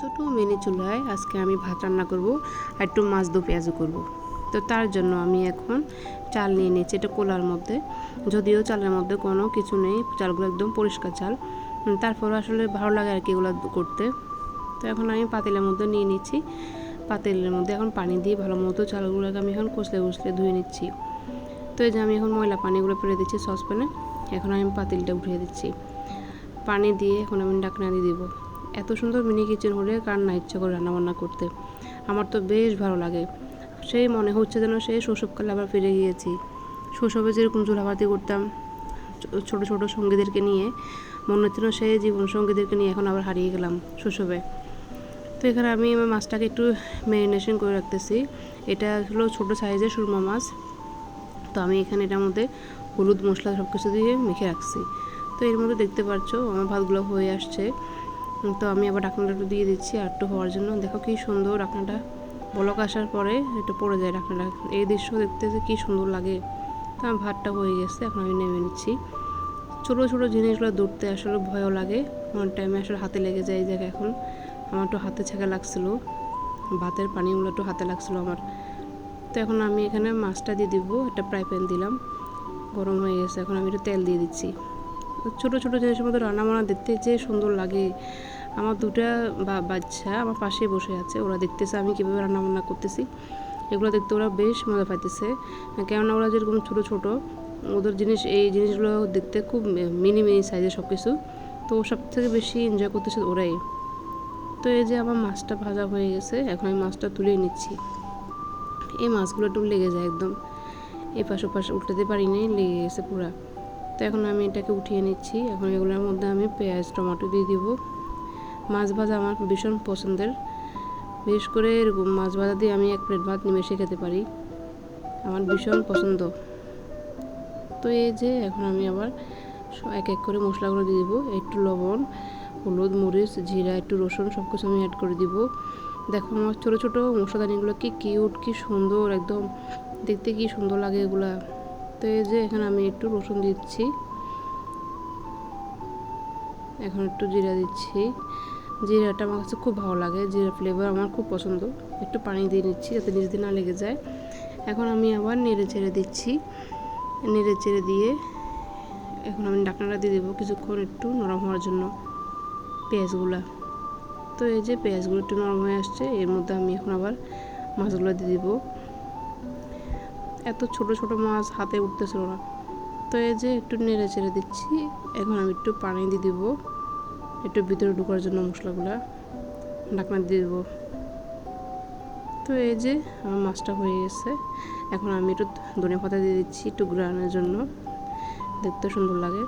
ছোট মিনি চুলায় আজকে আমি ভাত রান্না করব আর একটু মাছ দো পেঁয়াজও করব। তো তার জন্য আমি এখন চাল নিয়ে নিয়েছি, এটা কোলার মধ্যে, যদিও চালের মধ্যে কোনো কিছু নেই, চালগুলো একদম পরিষ্কার চাল, তারপর আসলে ভালো লাগে আর কি এগুলো করতে। তো এখন আমি পাতিলের মধ্যে নিয়ে নিচ্ছি, পাতিলের মধ্যে এখন পানি দিয়ে ভালো মতো চালগুলোকে আমি এখন কষলে ধুয়ে নিচ্ছি। তো এই যে আমি এখন ময়লা পানিগুলো ফেলে দিচ্ছি সসপ্যানে। এখন আমি পাতিলটা উঠিয়ে দিচ্ছি, পানি দিয়ে এখন আমি ঢাকনা দিয়ে দিব। এত সুন্দর মিনি কিচেন হলে কার না ইচ্ছা করে রান্নাবান্না করতে, আমার তো বেশ ভালো লাগে। সেই মনে হচ্ছে যেন সেই শৈশবকালে আবার ফিরে গিয়েছি। শৈশবে যেরকম চুলাভাতি করতাম ছোট ছোট সঙ্গীদেরকে নিয়ে, মনে হচ্ছে না সেই জীবন সঙ্গীদেরকে নিয়ে এখন আবার হারিয়ে গেলাম শৈশবে। তো এখানে আমি আমার মাছটাকে একটু ম্যারিনেশন করে রাখতেছি। এটা হলো ছোটো সাইজের সুরমা মাছ। তো আমি এখানে এটার মধ্যে হলুদ মশলা সব কিছু দিয়ে মেখে রাখছি। তো এর মধ্যে দেখতে পাচ্ছ আমার ভাতগুলো হয়ে আসছে। তো আমি আবার ঢাকনাটা একটু দিয়ে দিচ্ছি আর একটু হওয়ার জন্য। দেখো কি সুন্দর ঢাকনাটা বলক আসার পরে একটু পড়ে যায় ঢাকনাটা, এই দৃশ্য দেখতে যে কী সুন্দর লাগে। তো আমার ভাতটা হয়ে গেছে, এখন আমি নেমে নিচ্ছি। ছোটো ছোটো জিনিসগুলো ধরতে আসলে ভয়ও লাগে, অনেক টাইমে আসলে হাতে লেগে যায়। এই জায়গায় এখন আমার একটু হাতে ছেঁকা লাগছিলো, ভাতের পানিগুলো একটু হাতে লাগছিলো আমার। তো এখন আমি এখানে মাছটা দিয়ে দিব, একটা ফ্রাই প্যান দিলাম, গরম হয়ে গেছে। এখন আমি একটু তেল দিয়ে দিচ্ছি। ছোটো ছোটো জিনিসের মধ্যে রান্না দেখতে যে সুন্দর লাগে। আমার দুটা বাচ্চা আমার পাশে বসে আছে, ওরা দেখতেছে আমি কীভাবে রান্নাবান্না করতেছি। এগুলো দেখতে ওরা বেশ মজা পাইতেছে, কেননা ওরা যেরকম ছোটো ছোটো, ওদের এই জিনিসগুলো দেখতে খুব মিনি সাইজের সব কিছু। তো সব থেকে বেশি এনজয় করতেছে ওরাই। তো এই যে আমার মাছটা ভাজা হয়ে গেছে, এখন আমি মাছটা তুলে নিচ্ছি। এই মাছগুলো একটু লেগে যায় একদম, এপাশ ওপাশ উল্টাতে পারি নাই, লেগে গেছে পুরা। তো এখন আমি এটাকে উঠিয়ে নিচ্ছি। এখন এগুলোর মধ্যে আমি পেঁয়াজ টমেটো দিয়ে দিব। মাছ ভাজা আমার ভীষণ পছন্দের, বিশেষ করে এরকম মাছ ভাজা দিয়ে আমি এক প্লেট ভাত নিমেষে খেতে পারি, আমার ভীষণ পছন্দ। তো এই যে এখন আমি আবার এক এক করে মশলাগুলো দিয়ে দিব, একটু লবণ, হলুদ, মরিচ, জিরা, একটু রসুন, সব কিছু আমি অ্যাড করে দিব। দেখো আমার ছোটো ছোটো মশলাদানিগুলো কি কিউট, কি সুন্দর, একদম দেখতে কি সুন্দর লাগে এগুলা। তো এই যে এখানে আমি একটু রসুন দিচ্ছি, এখন একটু জিরা দিচ্ছি। জিরাটা আমার কাছে খুব ভালো লাগে, জিরা ফ্লেভার আমার খুব পছন্দ। একটু পানি দিয়ে নিচ্ছি যাতে নিচ দিয়ে না লেগে যায়। এখন আমি আবার নেড়ে চেড়ে দিচ্ছি, নেড়ে চেড়ে দিয়ে এখন আমি ঢাকনাটা দিয়ে দেবো কিছুক্ষণ একটু নরম হওয়ার জন্য পেঁয়াজগুলা। তো এই যে পেঁয়াজগুলো একটু নরম হয়ে আসছে, এর মধ্যে আমি এখন আবার মাছগুলো দিয়ে দিব। এত ছোট ছোট মাছ হাতে উঠতেছিল না। তো এই যে একটু নেড়ে চেড়ে দিচ্ছি, এখন আমি একটু পানি দিয়ে দিব একটু ভিতরে ঢোকার জন্য মশলাগুলা, ঢাকনা দিয়ে দেবো। তো এই যে আমার মাছটা হয়ে গেছে, এখন আমি একটু ধনে পাতা দিয়ে দিচ্ছি একটু গ্রানের জন্য, দেখতে সুন্দর লাগে।